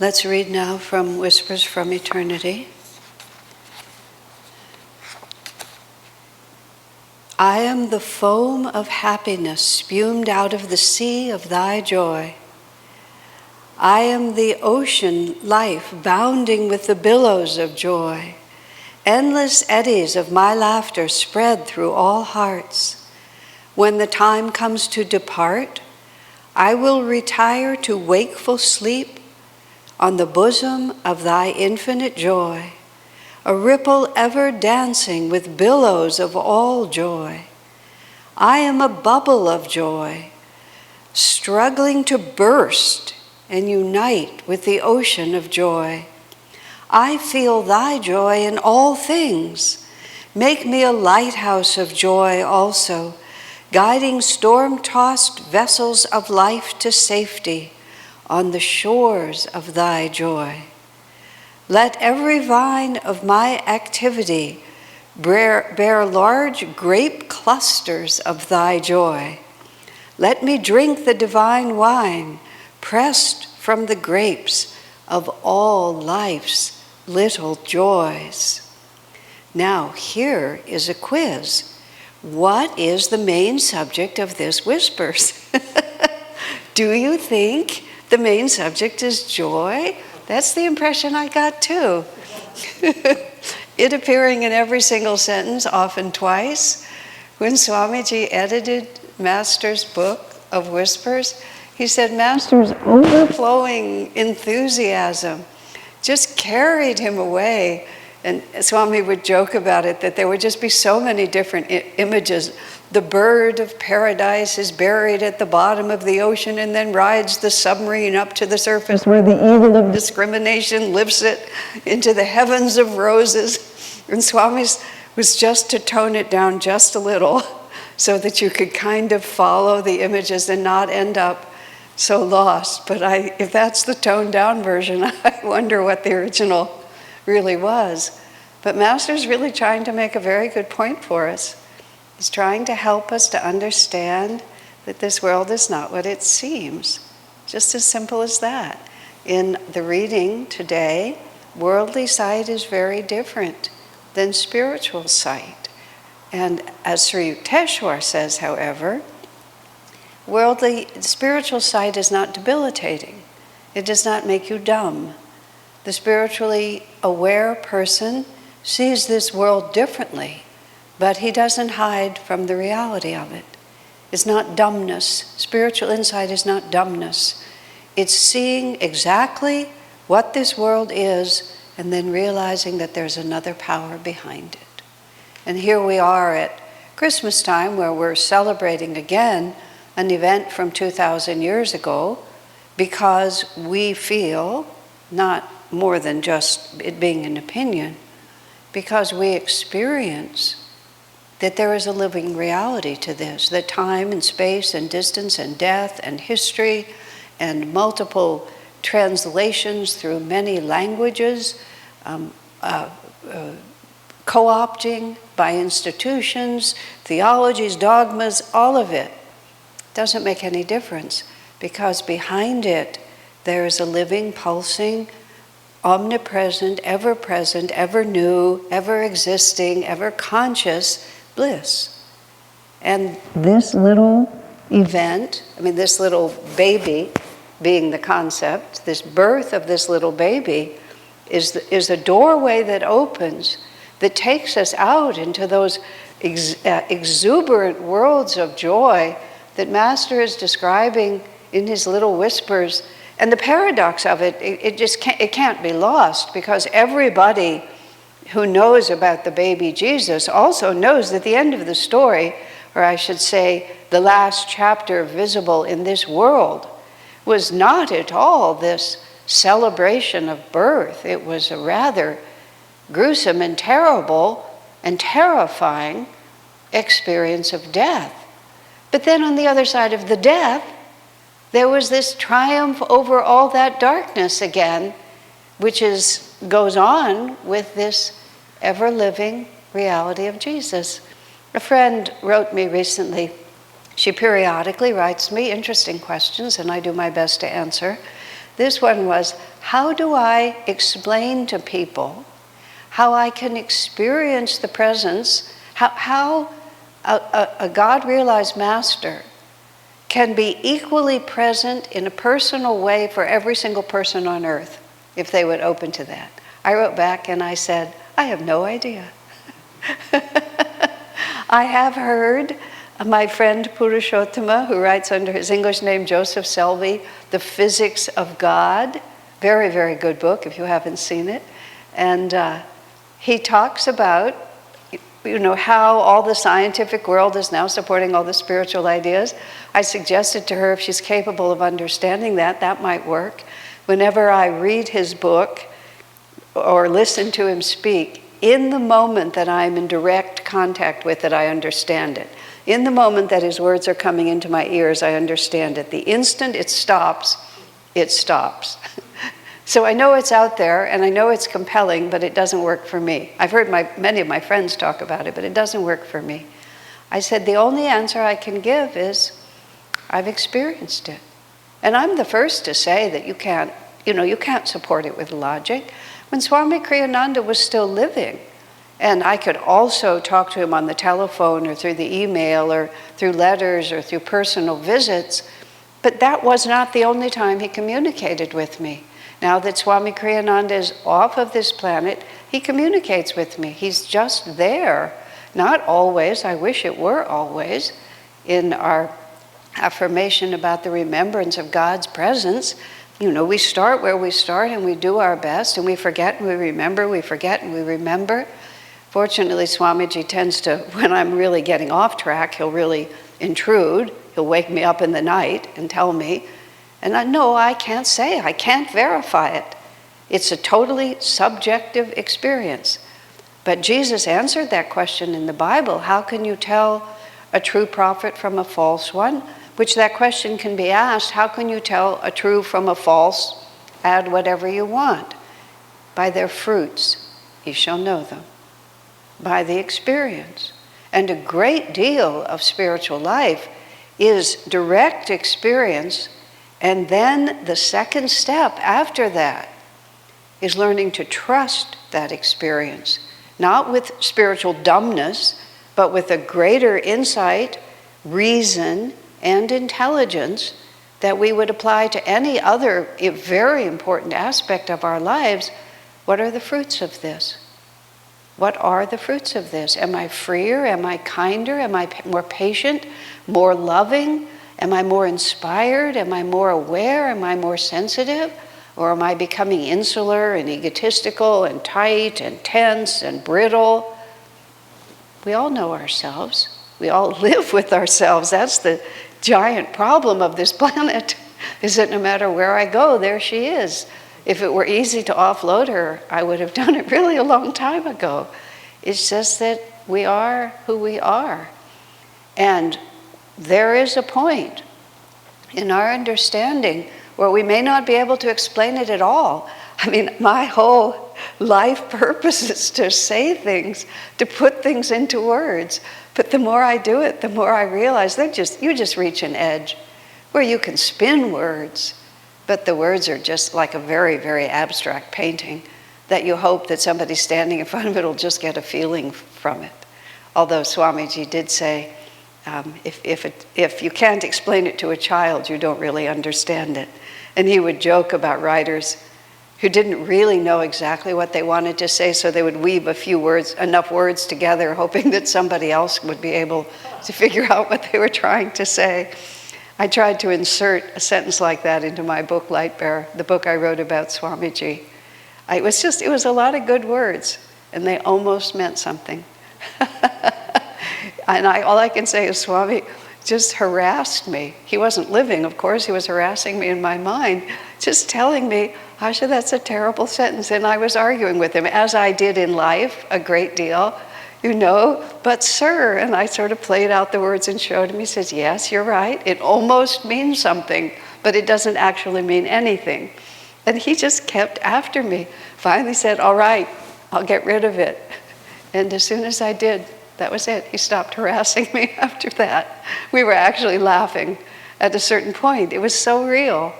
Let's read now from Whispers from Eternity. I am the foam of happiness spumed out of the sea of thy joy. I am the ocean life bounding with the billows of joy. Endless eddies of my laughter spread through all hearts. When the time comes to depart, I will retire to wakeful sleep on the bosom of thy infinite joy, a ripple ever dancing with billows of all joy. I am a bubble of joy, struggling to burst and unite with the ocean of joy. I feel thy joy in all things. Make me a lighthouse of joy also, guiding storm-tossed vessels of life to safety on the shores of thy joy. Let every vine of my activity bear large grape clusters of thy joy. Let me drink the divine wine pressed from the grapes of all life's little joys. Now here is a quiz. What is the main subject of this Whispers? Do you think the main subject is joy? That's the impression I got too. It appearing in every single sentence, often twice. When Swamiji edited Master's book of Whispers, he said Master's overflowing enthusiasm just carried him away. And Swami would joke about it, that there would just be so many different images. The bird of paradise is buried at the bottom of the ocean and then rides the submarine up to the surface where the eagle of discrimination lifts it into the heavens of roses. And Swami's was just to tone it down just a little so that you could kind of follow the images and not end up so lost. But if that's the toned down version, I wonder what the original really was. But Master's really trying to make a very good point for us. He's trying to help us to understand that this world is not what it seems. Just as simple as that. In the reading today, worldly sight is very different than spiritual sight. And as Sri Yukteswar says, however, spiritual sight is not debilitating. It does not make you dumb. The spiritually aware person sees this world differently, but he doesn't hide from the reality of it. It's not dumbness. Spiritual insight is not dumbness. It's seeing exactly what this world is and then realizing that there's another power behind it. And here we are at Christmas time, where we're celebrating again an event from 2,000 years ago, because we feel, not more than just it being an opinion, because we experience that there is a living reality to this, that time and space and distance and death and history and multiple translations through many languages, co-opting by institutions, theologies, dogmas, all of it doesn't make any difference, because behind it there is a living, pulsing, omnipresent, ever new, ever existing, ever conscious bliss. And this little event, this little baby being the concept, this birth of this little baby is a doorway that opens, that takes us out into those exuberant worlds of joy that Master is describing in his little Whispers. And the paradox of it, it can't be lost, because everybody who knows about the baby Jesus also knows that the end of the story, or I should say the last chapter visible in this world, was not at all this celebration of birth. It was a rather gruesome and terrible and terrifying experience of death. But then on the other side of the death, there was this triumph over all that darkness again, which goes on with this ever-living reality of Jesus. A friend wrote me recently. She periodically writes me interesting questions, and I do my best to answer. This one was, how do I explain to people how I can experience the presence, how a God-realized master can be equally present in a personal way for every single person on earth, if they would open to that. I wrote back and I said, I have no idea. I have heard my friend Purushottama, who writes under his English name Joseph Selby, The Physics of God. Very, very good book if you haven't seen it. And he talks about, how all the scientific world is now supporting all the spiritual ideas. I suggested to her if she's capable of understanding that, that might work. Whenever I read his book or listen to him speak, in the moment that I'm in direct contact with it, I understand it. In the moment that his words are coming into my ears, I understand it. The instant it stops, it stops. So I know it's out there, and I know it's compelling, but it doesn't work for me. I've heard many of my friends talk about it, but it doesn't work for me. I said, the only answer I can give is, I've experienced it. And I'm the first to say that you can't support it with logic. When Swami Kriyananda was still living, and I could also talk to him on the telephone or through the email or through letters or through personal visits, but that was not the only time he communicated with me. Now that Swami Kriyananda is off of this planet, he communicates with me. He's just there. Not always, I wish it were always, in our affirmation about the remembrance of God's presence. We start where we start and we do our best and we forget and we remember, we forget and we remember. Fortunately, Swamiji tends to, when I'm really getting off track, he'll really intrude. He'll wake me up in the night and tell me. And I can't say, I can't verify it. It's a totally subjective experience. But Jesus answered that question in the Bible. How can you tell a true prophet from a false one? Which that question can be asked, how can you tell a true from a false? Add whatever you want. By their fruits, ye shall know them. By the experience. And a great deal of spiritual life is direct experience, and then the second step after that is learning to trust that experience, not with spiritual dumbness, but with a greater insight, reason, and intelligence that we would apply to any other very important aspect of our lives. What are the fruits of this? What are the fruits of this? Am I freer? Am I kinder? Am I more patient? More loving? Am I more inspired? Am I more aware? Am I more sensitive? Or am I becoming insular and egotistical and tight and tense and brittle? We all know ourselves. We all live with ourselves. That's the giant problem of this planet, is that no matter where I go, there she is. If it were easy to offload her, I would have done it really a long time ago. It's just that we are who we are. And there is a point in our understanding where we may not be able to explain it at all. I mean, my whole life purpose is to say things, to put things into words. But the more I do it, the more I realize that you just reach an edge where you can spin words, but the words are just like a very, very abstract painting that you hope that somebody standing in front of it will just get a feeling from it. Although Swamiji did say, if you can't explain it to a child, you don't really understand it. And he would joke about writers who didn't really know exactly what they wanted to say, so they would weave enough words together, hoping that somebody else would be able to figure out what they were trying to say. I tried to insert a sentence like that into my book, Lightbearer, the book I wrote about Swamiji. It was a lot of good words, and they almost meant something. And all I can say is Swami just harassed me. He wasn't living, of course, he was harassing me in my mind, just telling me, Asha, that's a terrible sentence. And I was arguing with him, as I did in life a great deal, but sir, and I sort of played out the words and showed him. He says, yes, you're right. It almost means something, but it doesn't actually mean anything. And he just kept after me. Finally said, all right, I'll get rid of it. And as soon as I did, that was it. He stopped harassing me after that. We were actually laughing at a certain point. It was so real.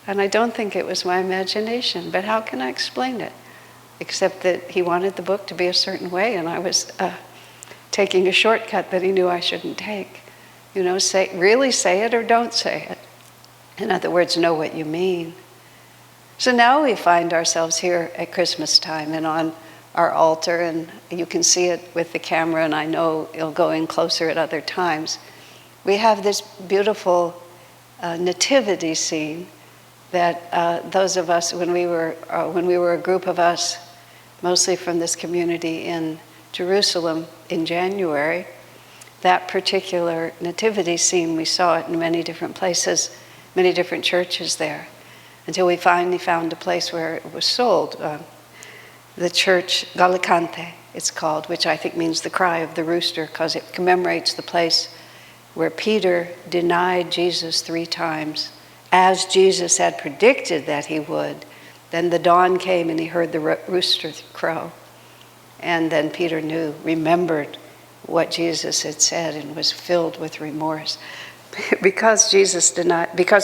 And I don't think it was my imagination, but how can I explain it? Except that he wanted the book to be a certain way, and I was taking a shortcut that he knew I shouldn't take. Really say it or don't say it. In other words, know what you mean. So now we find ourselves here at Christmas time and on our altar, and you can see it with the camera, and I know it'll go in closer at other times. We have this beautiful nativity scene that those of us, when we were a group of us, mostly from this community in Jerusalem in January, that particular nativity scene, we saw it in many different places, many different churches there, until we finally found a place where it was sold. The church Gallicante, it's called, which I think means the cry of the rooster, because it commemorates the place where Peter denied Jesus 3 times, as Jesus had predicted that he would. Then the dawn came and he heard the rooster crow. And then Peter remembered what Jesus had said, and was filled with remorse. Because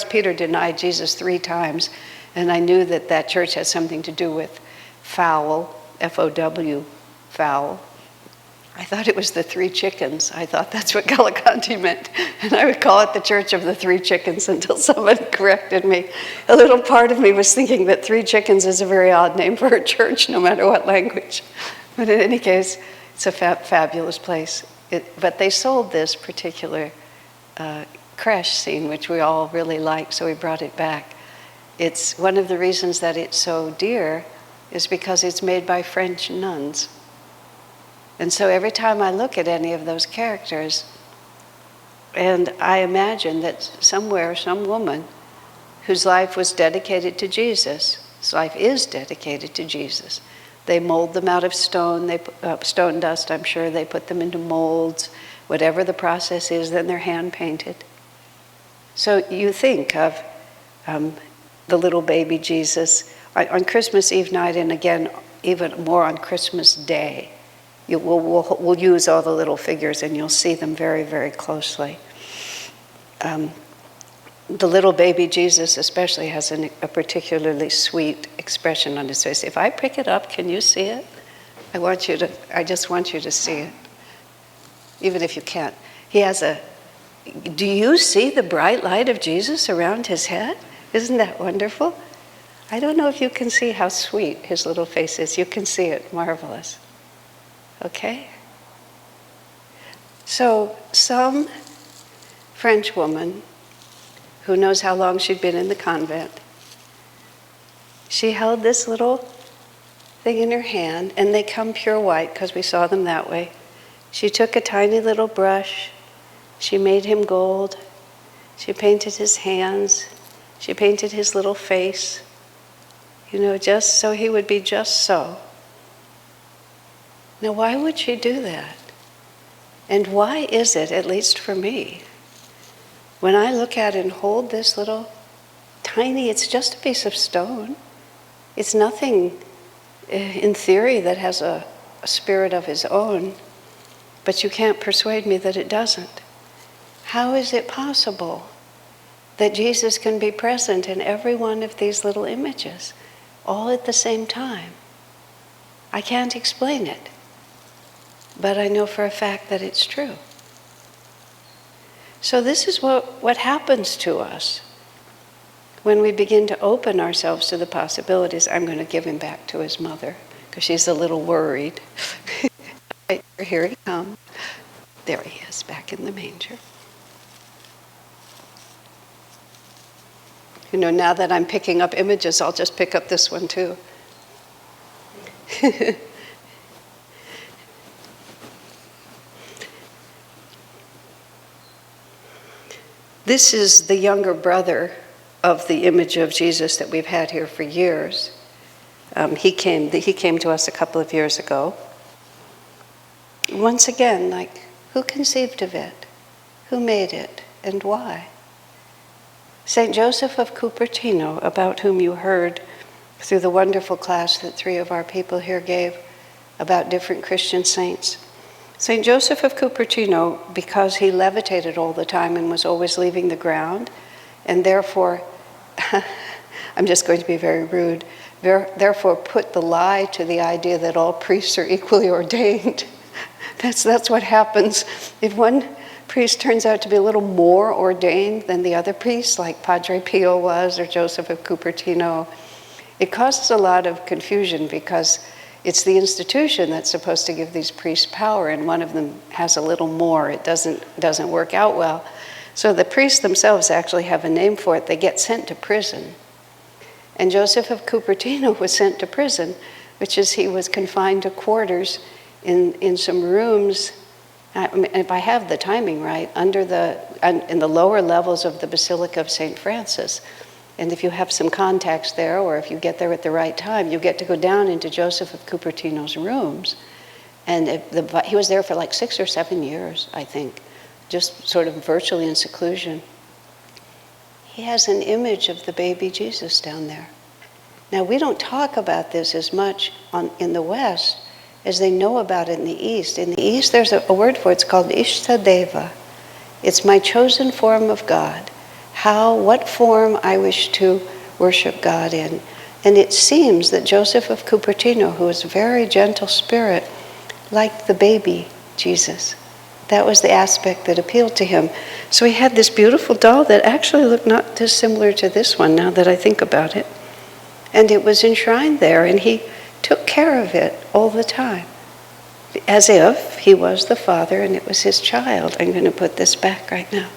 Peter denied Jesus 3 times, and I knew that church had something to do with fowl, F-O-W, fowl. I thought it was the 3 chickens. I thought that's what Gallicanti meant. And I would call it the Church of the 3 Chickens until somebody corrected me. A little part of me was thinking that 3 Chickens is a very odd name for a church, no matter what language. But in any case, it's a fabulous place. But they sold this particular creche scene, which we all really liked, so we brought it back. It's one of the reasons that it's so dear is because it's made by French nuns. And so every time I look at any of those characters, and I imagine that somewhere, some woman whose life was dedicated to Jesus, whose life is dedicated to Jesus, they mold them out of stone, stone dust, I'm sure. They put them into molds, whatever the process is, then they're hand-painted. So you think of the little baby Jesus on Christmas Eve night, and again, even more on Christmas Day. We'll use all the little figures, and you'll see them very, very closely. The little baby Jesus especially has a particularly sweet expression on his face. If I pick it up, can you see it? I just want you to see it, even if you can't. Do you see the bright light of Jesus around his head? Isn't that wonderful? I don't know if you can see how sweet his little face is. You can see it, marvelous. Okay? So some French woman, who knows how long she'd been in the convent, she held this little thing in her hand, and they come pure white because we saw them that way. She took a tiny little brush, she made him gold, she painted his hands, she painted his little face, just so he would be just so. Now, why would she do that? And why is it, at least for me, when I look at and hold this little tiny, it's just a piece of stone. It's nothing in theory that has a spirit of his own, but you can't persuade me that it doesn't. How is it possible that Jesus can be present in every one of these little images, all at the same time? I can't explain it, but I know for a fact that it's true. So this is what happens to us when we begin to open ourselves to the possibilities. I'm going to give him back to his mother because she's a little worried. Here he comes. There he is, back in the manger. Now that I'm picking up images, I'll just pick up this one too. This is the younger brother of the image of Jesus that we've had here for years. He came to us a couple of years ago. Once again, who conceived of it? Who made it? And why? St. Joseph of Cupertino, about whom you heard through the wonderful class that 3 of our people here gave about different Christian saints. St. Joseph of Cupertino, because he levitated all the time and was always leaving the ground, and therefore I'm just going to be very rude. Therefore, put the lie to the idea that all priests are equally ordained. That's what happens. If one priest turns out to be a little more ordained than the other priests, like Padre Pio was or Joseph of Cupertino, it causes a lot of confusion because it's the institution that's supposed to give these priests power, and one of them has a little more. It doesn't work out well. So the priests themselves actually have a name for it. They get sent to prison. And Joseph of Cupertino was sent to prison, which is he was confined to quarters in some rooms, if I have the timing right, in the lower levels of the Basilica of St. Francis. And if you have some contacts there, or if you get there at the right time, you get to go down into Joseph of Cupertino's rooms. And he was there for like 6 or 7 years, I think, just sort of virtually in seclusion. He has an image of the baby Jesus down there. Now, we don't talk about this as much in the West as they know about it in the East. In the East, there's a word for it. It's called Ishtadeva. It's my chosen form of God. What form I wish to worship God in. And it seems that Joseph of Cupertino, who was a very gentle spirit, liked the baby Jesus. That was the aspect that appealed to him. So he had this beautiful doll that actually looked not dissimilar to this one, now that I think about it. And it was enshrined there, and he took care of it all the time, as if he was the father and it was his child. I'm going to put this back right now.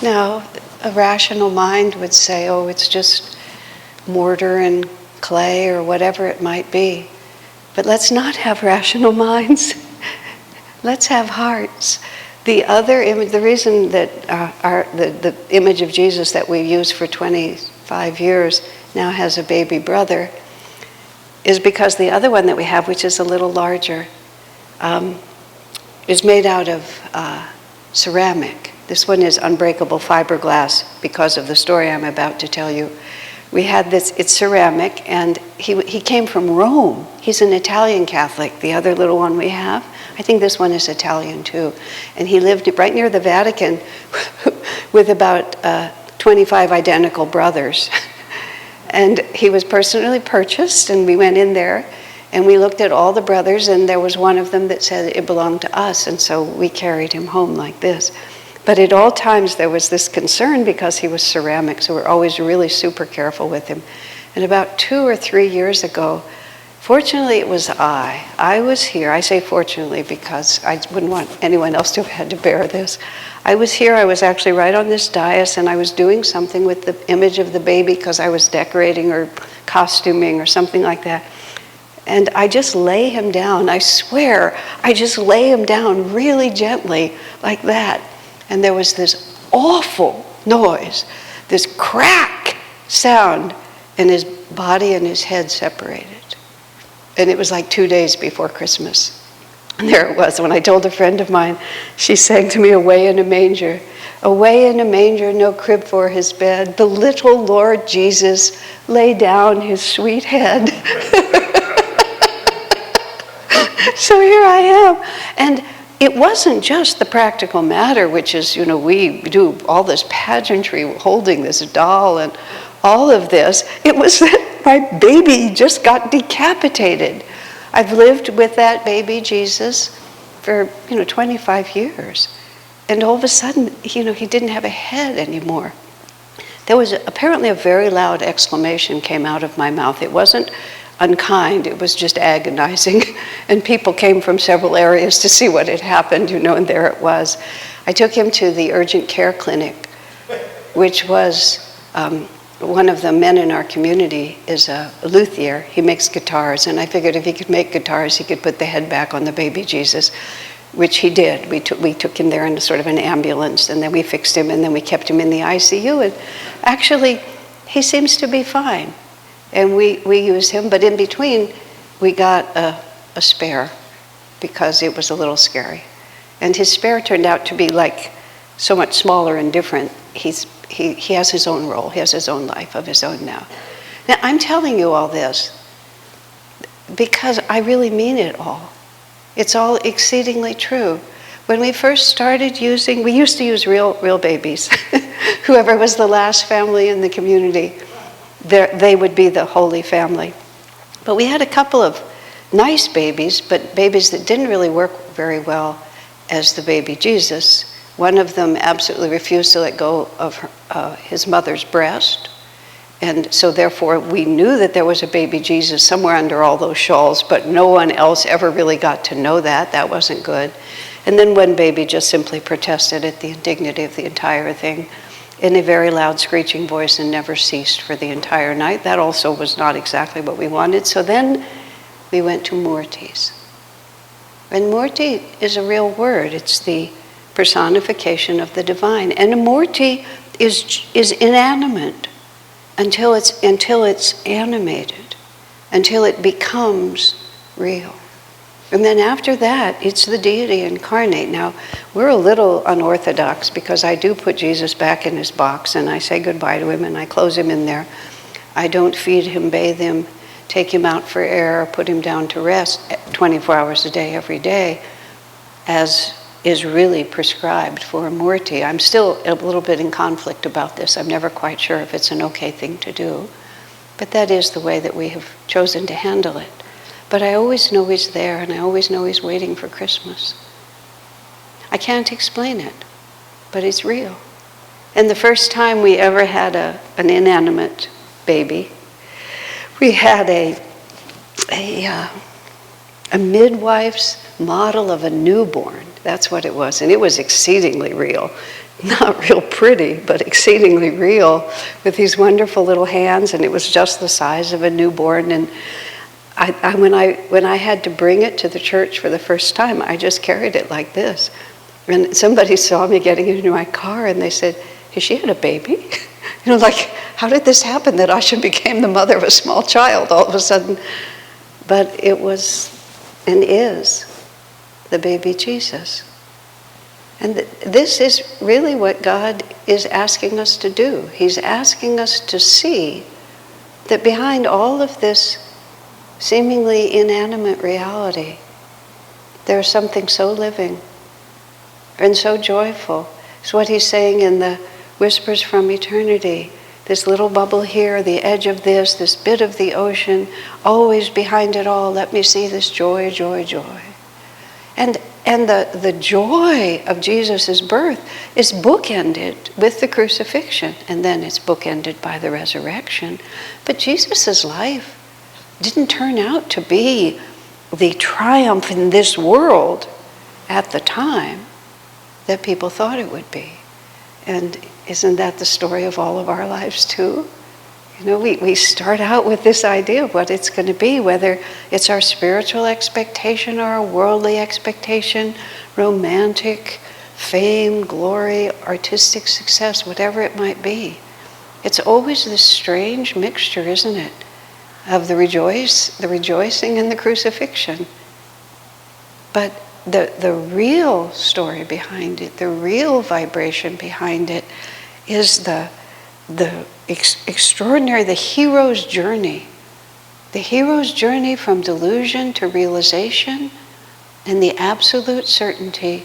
Now, a rational mind would say, oh, it's just mortar and clay or whatever it might be. But let's not have rational minds. Let's have hearts. The other image, the reason that the image of Jesus that we've used for 25 years now has a baby brother is because the other one that we have, which is a little larger, is made out of ceramic. This one is unbreakable fiberglass because of the story I'm about to tell you. We had this, it's ceramic, and he came from Rome. He's an Italian Catholic, the other little one we have. I think this one is Italian too. And he lived right near the Vatican with about 25 identical brothers. And he was personally purchased, and we went in there, and we looked at all the brothers, and there was one of them that said it belonged to us, and so we carried him home like this. But at all times there was this concern because he was ceramic, so we're always really super careful with him. And about 2 or 3 years ago, fortunately it was I was here. I say fortunately because I wouldn't want anyone else to have had to bear this. I was here, I was actually right on this dais, and I was doing something with the image of the baby because I was decorating or costuming or something like that. And I just lay him down, I swear, I just lay him down really gently like that. And there was this awful noise, this crack sound, and his body and his head separated. And it was like 2 days before Christmas. And there it was. When I told a friend of mine, she sang to me, "Away in a manger, away in a manger, no crib for his bed, the little Lord Jesus lay down his sweet head." So here I am. And it wasn't just the practical matter, which is, we do all this pageantry holding this doll and all of this. It was that my baby just got decapitated. I've lived with that baby Jesus for, 25 years. And all of a sudden, he didn't have a head anymore. There was apparently a very loud exclamation came out of my mouth. It wasn't unkind, it was just agonizing. And people came from several areas to see what had happened, and there it was. I took him to the urgent care clinic, which was, one of the men in our community is a luthier. He makes guitars, and I figured if he could make guitars, he could put the head back on the baby Jesus, which he did. We took him there in sort of an ambulance, and then we fixed him, and then we kept him in the ICU, and actually, he seems to be fine. And we use him, but in between, we got a spare because it was a little scary. And his spare turned out to be like so much smaller and different. He has his own role. He has his own life of his own now. Now, I'm telling you all this because I really mean it all. It's all exceedingly true. When we first started using, we used to use real babies. Whoever was the last family in the community, they would be the Holy Family. But we had a couple of nice babies, but babies that didn't really work very well as the baby Jesus. One of them absolutely refused to let go of his mother's breast. And so therefore we knew that there was a baby Jesus somewhere under all those shawls, but no one else ever really got to know that. That wasn't good. And then one baby just simply protested at the indignity of the entire thing in a very loud screeching voice and never ceased for the entire night. That also was not exactly what we wanted. So then we went to Murtis. And Murti is a real word. It's the personification of the divine. And a Murti is inanimate until it's animated, until it becomes real. And then after that, it's the deity incarnate. Now, we're a little unorthodox because I do put Jesus back in his box and I say goodbye to him and I close him in there. I don't feed him, bathe him, take him out for air, put him down to rest 24 hours a day, every day, as is really prescribed for a Murti. I'm still a little bit in conflict about this. I'm never quite sure if it's an okay thing to do. But that is the way that we have chosen to handle it. But I always know he's there, and I always know he's waiting for Christmas. I can't explain it, but it's real. And the first time we ever had an inanimate baby, we had a midwife's model of a newborn. That's what it was. And it was exceedingly real. Not real pretty, but exceedingly real, with these wonderful little hands, and it was just the size of a newborn. And when I had to bring it to the church for the first time, I just carried it like this. And somebody saw me getting into my car, and they said, "Has she had a baby?" Like, how did this happen that I became the mother of a small child all of a sudden? But it was and is the baby Jesus. And this is really what God is asking us to do. He's asking us to see that behind all of this seemingly inanimate reality, there's something so living and so joyful. It's what he's saying in the Whispers from Eternity. This little bubble here, the edge of this bit of the ocean, always behind it all, let me see this joy, joy, joy. And the joy of Jesus' birth is bookended with the crucifixion, and then it's bookended by the resurrection. But Jesus' life didn't turn out to be the triumph in this world at the time that people thought it would be. And isn't that the story of all of our lives too? We start out with this idea of what it's going to be, whether it's our spiritual expectation or our worldly expectation, romantic, fame, glory, artistic success, whatever it might be. It's always this strange mixture, isn't it, of the rejoicing and the crucifixion. But the real story behind it, the real vibration behind it, is the extraordinary, the hero's journey. The hero's journey from delusion to realization, and the absolute certainty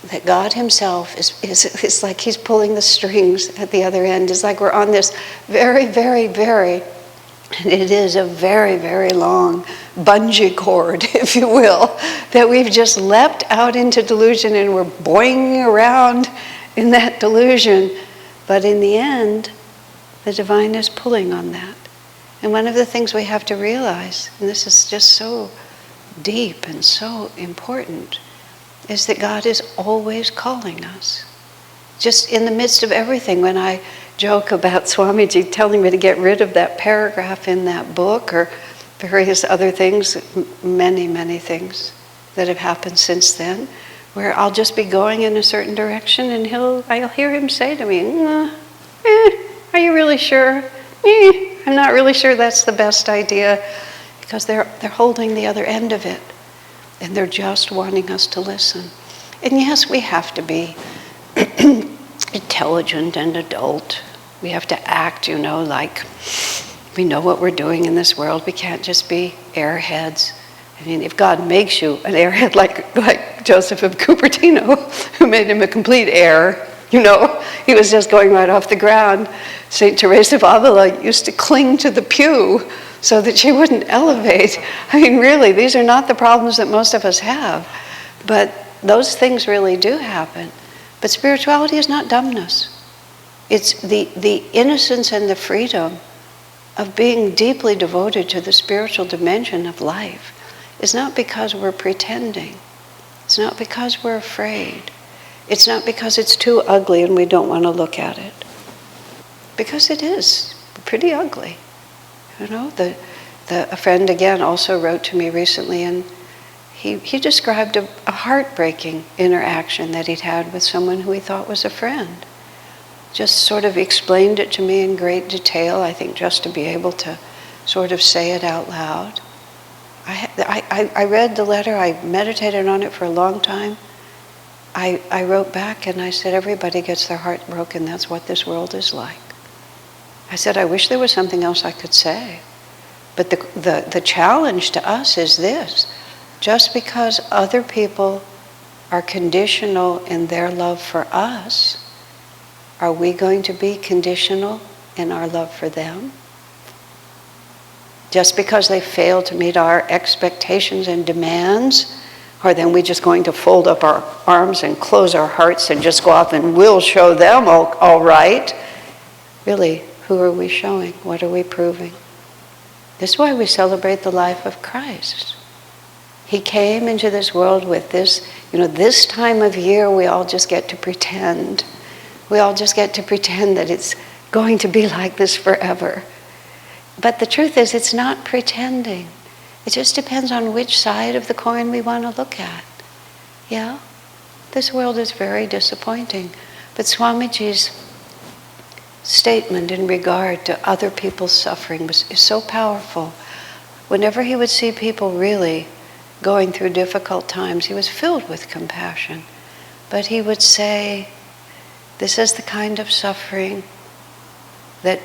that God himself is like he's pulling the strings at the other end. It's like we're on this very, very, very, and it is a very, very long bungee cord, if you will, that we've just leapt out into delusion and we're boinging around in that delusion. But in the end, the divine is pulling on that. And one of the things we have to realize, and this is just so deep and so important, is that God is always calling us. Just in the midst of everything, when I joke about Swamiji telling me to get rid of that paragraph in that book, or various other things, many, many things that have happened since then, where I'll just be going in a certain direction and I'll hear him say to me, are you really sure? I'm not really sure that's the best idea, because they're holding the other end of it, and they're just wanting us to listen. And yes, we have to be intelligent and adult. We have to act, like we know what we're doing in this world. We can't just be airheads. I mean, if God makes you an airhead like Joseph of Cupertino, who made him a complete air, he was just going right off the ground. St. Teresa of Avila used to cling to the pew so that she wouldn't elevate. I mean, really, these are not the problems that most of us have. But those things really do happen. But spirituality is not dumbness. It's the innocence and the freedom of being deeply devoted to the spiritual dimension of life. It's not because we're pretending. It's not because we're afraid. It's not because it's too ugly and we don't want to look at it. Because it is pretty ugly. A friend again also wrote to me recently, and he described a heartbreaking interaction that he'd had with someone who he thought was a friend. Just sort of explained it to me in great detail, I think just to be able to sort of say it out loud. I read the letter, I meditated on it for a long time. I wrote back and I said, everybody gets their heart broken, that's what this world is like. I said, I wish there was something else I could say. But the challenge to us is this: just because other people are conditional in their love for us, are we going to be conditional in our love for them? Just because they fail to meet our expectations and demands, are then we just going to fold up our arms and close our hearts and just go off and we'll show them all right? Really, who are we showing? What are we proving? This is why we celebrate the life of Christ. He came into this world with this, this time of year we all just get to pretend. We all just get to pretend that it's going to be like this forever. But the truth is, it's not pretending. It just depends on which side of the coin we want to look at. Yeah? This world is very disappointing. But Swamiji's statement in regard to other people's suffering is so powerful. Whenever he would see people really going through difficult times, he was filled with compassion. But he would say, this is the kind of suffering that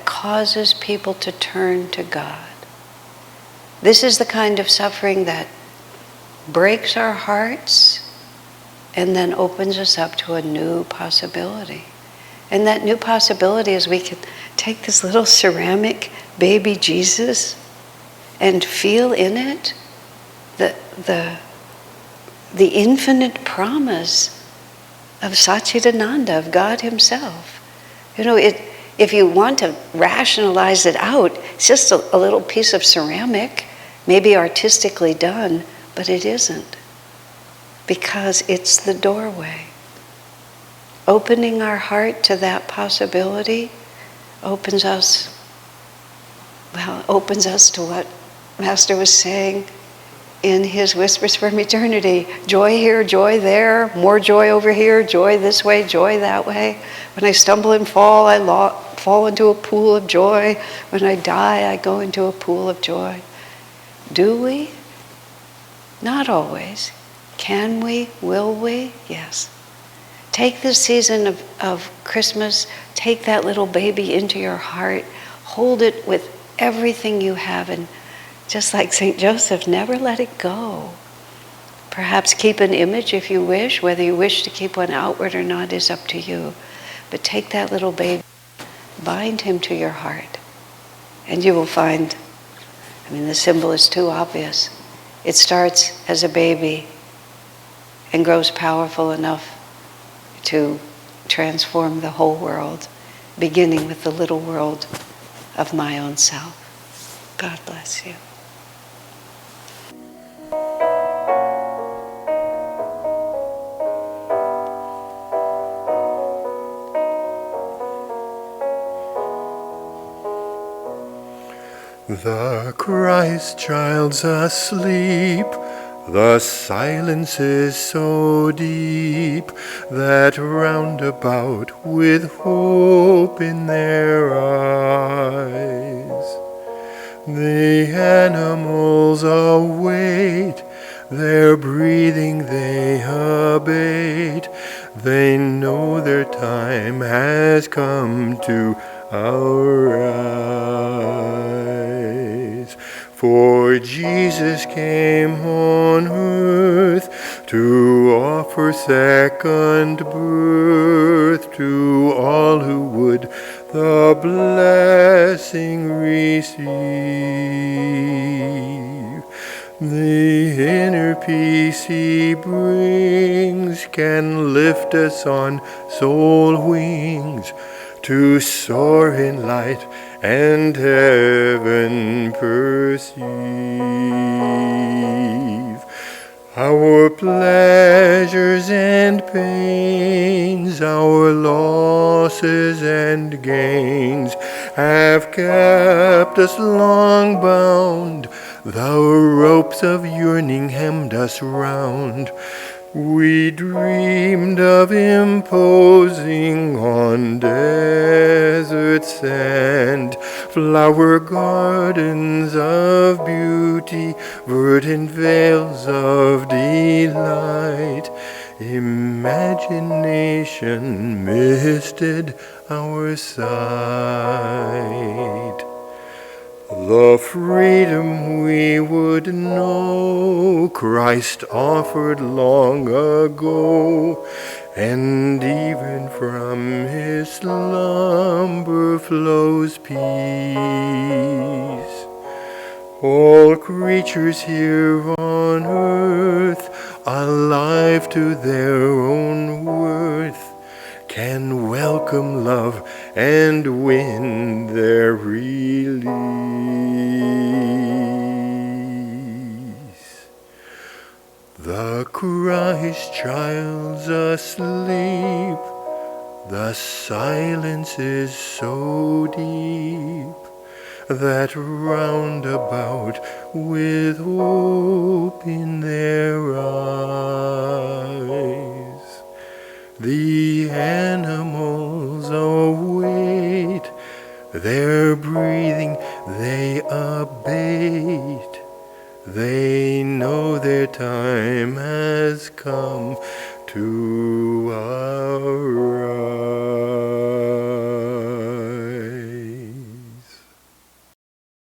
causes people to turn to God. This is the kind of suffering that breaks our hearts and then opens us up to a new possibility. And that new possibility is we can take this little ceramic baby Jesus and feel in it the infinite promise of Satchidananda, of God himself. If you want to rationalize it out, it's just a little piece of ceramic, maybe artistically done, but it isn't. Because it's the doorway. Opening our heart to that possibility opens us to what Master was saying in his Whispers from Eternity. Joy here, joy there, more joy over here, joy this way, joy that way. When I stumble and fall, I fall into a pool of joy. When I die, I go into a pool of joy. Do we? Not always. Can we? Will we? Yes. Take this season of Christmas, take that little baby into your heart, hold it with everything you have, and just like St. Joseph, never let it go. Perhaps keep an image if you wish. Whether you wish to keep one outward or not is up to you. But take that little baby, bind him to your heart, and you will find, the symbol is too obvious. It starts as a baby and grows powerful enough to transform the whole world, beginning with the little world of my own self. God bless you. The Christ child's asleep, the silence is so deep that round about with hope in their eyes, the animals await, their breathing they abate, they know their time has come to arise. For Jesus came on earth to offer second birth to all who would the blessing receive. The inner peace he brings can lift us on soul wings to soar in light and heaven perceive. Our pleasures and pains, our losses and gains have kept us long bound. The ropes of yearning hemmed us round. We dreamed of imposing on desert sand flower gardens of beauty, verdant vales of delight. Imagination misted our sight. The freedom we would know Christ offered long ago, and even from his slumber flows peace. All creatures here on earth, alive to their own worth, can welcome love and win their release. The Christ child's asleep, the silence is so deep that round about with hope in their eyes, the animals await, their breathing they abate. They know their time has come to arise.